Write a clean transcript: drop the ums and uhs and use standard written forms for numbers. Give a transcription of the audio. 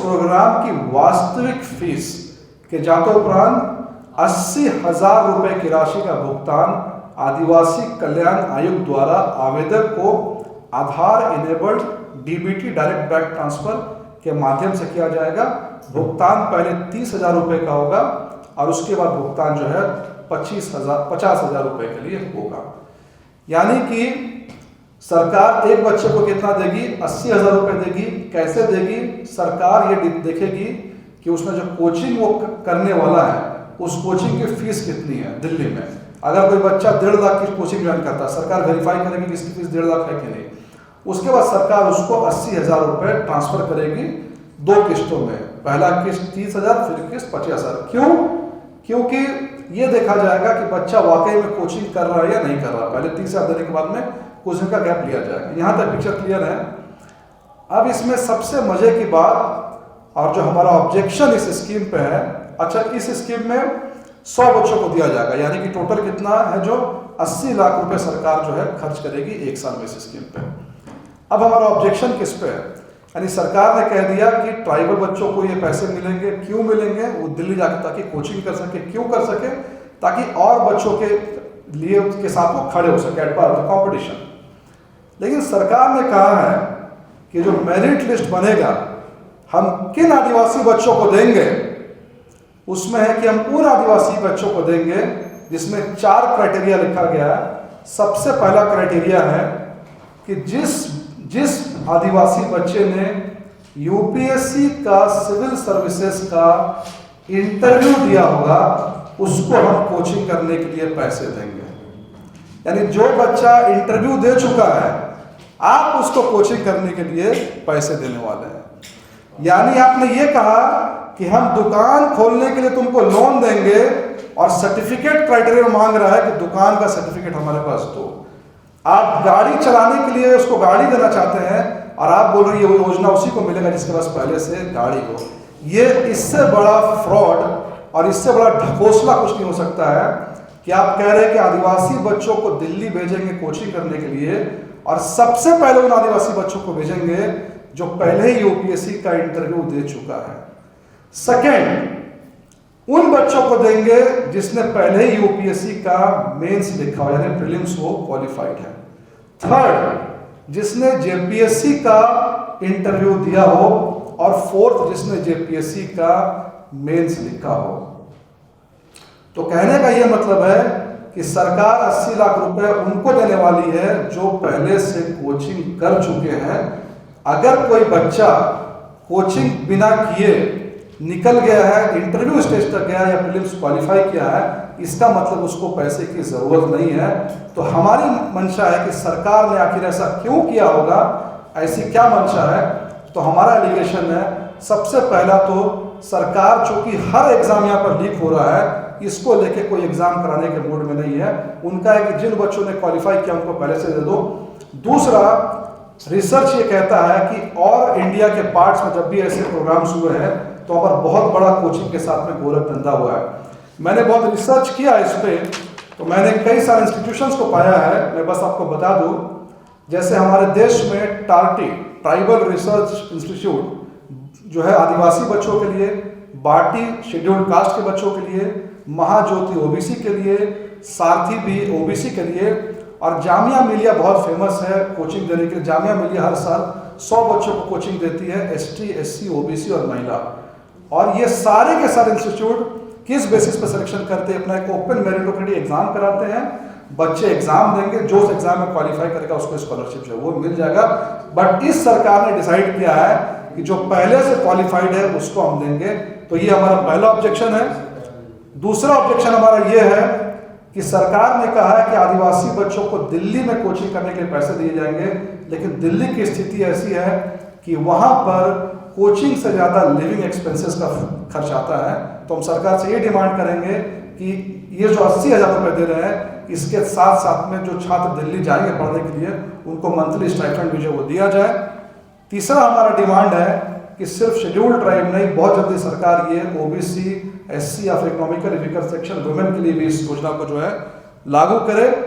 Programme की वास्तविक fees के जातोपरांत 80,000 रुपए की राशि का भुगतान आदिवासी कल्याण आयोग द्वारा आवेदक को Aadhaar enabled DBT direct bank transfer के माध्यम से किया जाएगा। भुगतान पहले 30,000 रुपए का होगा और उसके बाद भुगतान जो है 50,000 रुपए के लिए होगा। यानी कि सरकार एक बच्चे को कितना देगी? 80,000 रुपए देगी। कैसे देगी? सरकार ये देखेगी कि उसने जो कोचिंग वो करने वाला है उस कोचिंग की फीस कितनी है दिल्ली में। अगर कोई बच्चा 1.5 लाख की कोचिंग ज्वाइन करता है, सरकार वेरीफाई करेगी कि इसकी फीस 1.5 लाख है कि नहीं। उसके बाद सरकार उसको 80,000 रुपए ट्रांसफर करेगी 2 किस्तों में। पहला किस्त 30,000, फिर किस्त 50,000। क्यों? क्योंकि ये देखा जाएगा कि बच्चा वाकई में कोचिंग कर रहा है या नहीं कर रहा। पहले 30,000 देने के बाद में कुछ दिन का गैप लिया जाएगा। यहाँ तक पिक्चर क्लियर है। अब इसमें सबसे मजे की बात और जो हमारा ऑब्जेक्शन इस स्कीम पे है, अच्छा इस स्कीम में 100 बच्चों को दिया जाएगा, यानी कि टोटल कितना है? जो 80 लाख रुपए सरकार जो है खर्च करेगी 1 साल में इस स्कीम पे। अब हमारा ऑब्जेक्शन किस पे है? यानी सरकार ने कह दिया कि ट्राइबल बच्चों को ये पैसे मिलेंगे। क्यों मिलेंगे? वो दिल्ली जाकर ताकि कोचिंग कर सके। क्यों कर सके? ताकि और बच्चों के लिए उसके साथ वो खड़े हो सके at par of the competition. लेकिन सरकार ने कहा है कि जो मेरिट लिस्ट बनेगा हम किन आदिवासी बच्चों को देंगे, उसमें है कि हम उन आदिवासी बच्चों को देंगे जिसमें 4 क्राइटेरिया लिखा गया है। सबसे पहला क्राइटेरिया है कि जिस आदिवासी बच्चे ने यूपीएससी का सिविल सर्विसेज का इंटरव्यू दिया होगा उसको हम कोचिंग करने के लिए पैसे देंगे। यानी जो बच्चा इंटरव्यू दे चुका है आप उसको कोचिंग करने के लिए पैसे देने वाले हैं। यानी आपने ये कहा कि हम दुकान खोलने के लिए तुमको लोन देंगे और सर्टिफिकेट क्राइटेरिया मांग रहा है कि दुकान का सर्टिफिकेट हमारे पास दो। आप गाड़ी चलाने के लिए उसको गाड़ी देना चाहते हैं और आप बोल रहे हैं ये योजना उसी को मिलेगा जिसके पास पहले से गाड़ी हो। ये इससे बड़ा फ्रॉड और इससे बड़ा ढकोसला कुछ नहीं हो सकता है कि आप कह रहे हैं कि आदिवासी बच्चों को दिल्ली भेजेंगे कोचिंग करने के लिए और सबसे पहले उन आदिवासी बच्चों को भेजेंगे जो पहले ही यूपीएससी का इंटरव्यू दे चुका है। सेकेंड, उन बच्चों को देंगे जिसने पहले ही यूपीएससी का मेंस लिखा हो यानी प्रीलिम्स वो क्वालिफाइड है। थर्ड, जिसने जेपीएससी का इंटरव्यू दिया हो और फोर्थ, जिसने जेपीएससी का मेंस लिखा हो। तो कहने का यह मतलब है कि सरकार 80 लाख रुपए उनको देने वाली है जो पहले से कोचिंग कर चुके हैं। अगर कोई बच्चा कोचिंग बिना किए निकल गया है, इंटरव्यू स्टेज तक गया या प्रीलिम्स क्वालिफाई किया है, इसका मतलब उसको पैसे की जरूरत नहीं है। तो हमारी मंशा है कि सरकार ने आखिर ऐसा क्यों किया होगा, ऐसी क्या मंशा है। तो हमारा एलिगेशन है सबसे पहला तो सरकार चूंकि हर एग्जाम यहाँ पर लीक हो रहा है इसको लेके कोई एग्जाम कराने के मूड में नहीं है। उनका है कि जिन बच्चों ने क्वालिफाई किया उनको पहले से दे दो। दूसरा, रिसर्च ये कहता है कि और इंडिया के पार्ट्स में जब भी ऐसे प्रोग्राम्स हुए हैं तो वहाँ पर बहुत बड़ा कोचिंग के साथ में गोरख धंधा हुआ है। मैंने बहुत रिसर्च किया इस पे, तो मैंने कई सारे इंस्टीट्यूशंस को पाया है। मैं बस आपको बता दूं, जैसे हमारे देश में टार्टी ट्राइबल रिसर्च इंस्टीट्यूट जो है आदिवासी बच्चों के लिए, बाटी शेड्यूल्ड कास्ट के बच्चों के लिए, महाज्योति ओबीसी के लिए, सारथी भी ओबीसी के लिए, और जामिया मिलिया बहुत फेमस है कोचिंग देने के लिए। जामिया मिलिया हर साल 100 बच्चों को कोचिंग देती है, एसटी, एससी, ओबीसी और महिला। और ये सारे के सारे इंस्टीट्यूट किस बेसिस पर सिलेक्शन करते हैं? अपना एक ओपन मेरिटोक्रेटिक एग्जाम कराते हैं, बच्चे एग्जाम देंगे, जो उस एग्जाम में क्वालिफाई करेगा उसको स्कॉलरशिप जो है वो मिल जाएगा। बट इस सरकार ने डिसाइड किया है कि जो पहले से क्वालिफाइड है उसको हम देंगे। तो ये हमारा पहला ऑब्जेक्शन है। दूसरा ऑब्जेक्शन हमारा ये है कि सरकार ने कहा है कि आदिवासी बच्चों को दिल्ली में कोचिंग करने के लिए पैसे दिए जाएंगे, लेकिन दिल्ली की स्थिति ऐसी है कि वहां पर कोचिंग से ज़्यादा लिविंग एक्सपेंसेस का खर्च आता है। तो हम सरकार से ये डिमांड करेंगे कि ये जो 80,000 रुपये दे रहे हैं इसके साथ साथ में जो छात्र दिल्ली जाएंगे पढ़ने के लिए उनको मंथली स्टाइपेंड भी जो वो दिया जाए। तीसरा हमारा डिमांड है कि सिर्फ शेड्यूल्ड ट्राइब नहीं, बहुत जल्दी सरकार ये ओबीसी, एससी या फिर इकोनॉमिकली वीकर सेक्शन वुमेन के लिए भी इस योजना को जो है लागू करे।